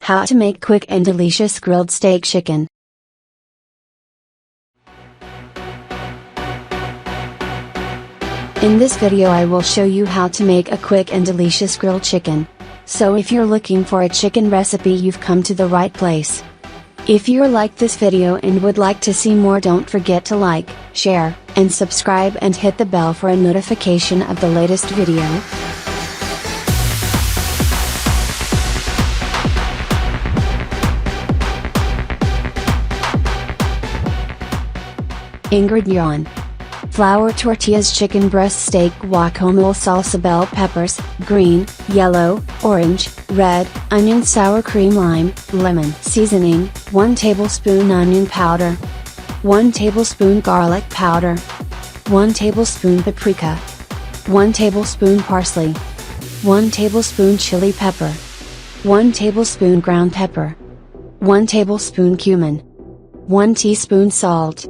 How to make quick and delicious grilled steak chicken. In this video I will show you how to make a quick and delicious grilled chicken. So if you're looking for a chicken recipe, you've come to the right place. If you like this video and would like to see more, don't forget to like, share, and subscribe and hit the bell for a notification of the latest video. Ingredient: flour, tortillas, chicken breast, steak, guacamole, salsa, bell peppers, green, yellow, orange, red, onion, sour cream, lime, lemon. Seasoning: 1 tablespoon onion powder, 1 tablespoon garlic powder, 1 tablespoon paprika, 1 tablespoon parsley, 1 tablespoon chili pepper, 1 tablespoon ground pepper, 1 tablespoon cumin, 1 teaspoon salt.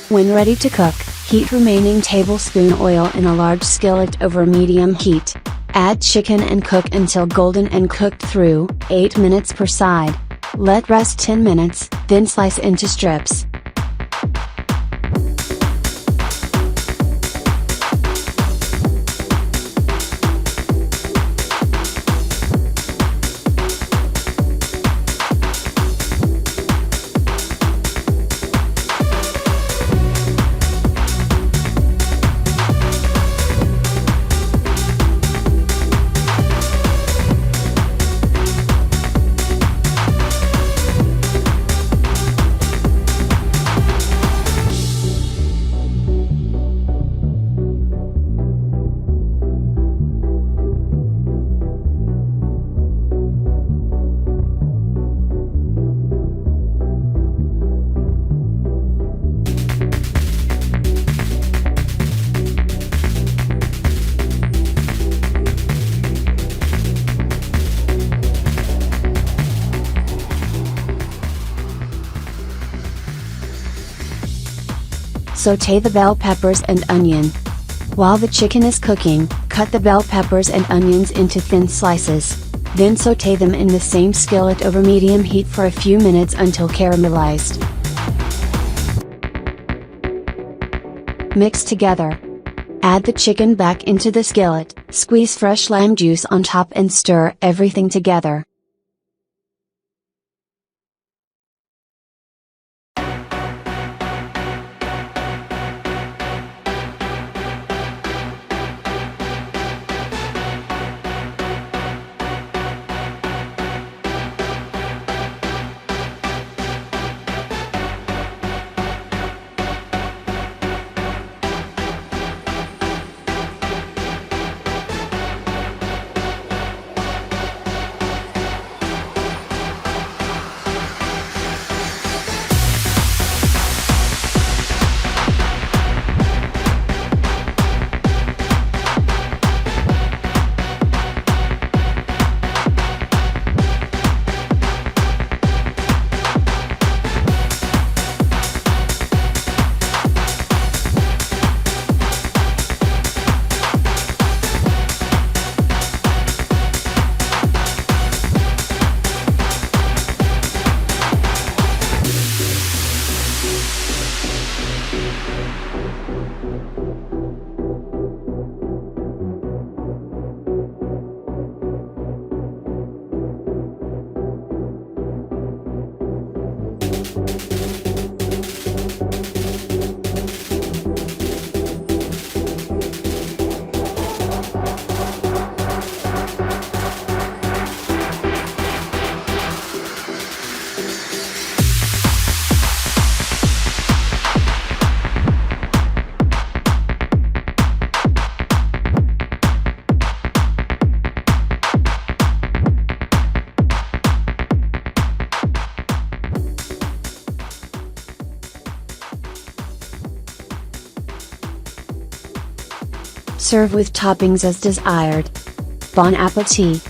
When ready to cook, heat remaining tablespoon oil in a large skillet over medium heat. Add chicken and cook until golden and cooked through, 8 minutes per side. Let rest 10 minutes, then slice into strips. Sauté the bell peppers and onion. While the chicken is cooking, cut the bell peppers and onions into thin slices. Then sauté them in the same skillet over medium heat for a few minutes until caramelized. Mix together. Add the chicken back into the skillet, squeeze fresh lime juice on top and stir everything together. Serve with toppings as desired. Bon appetit!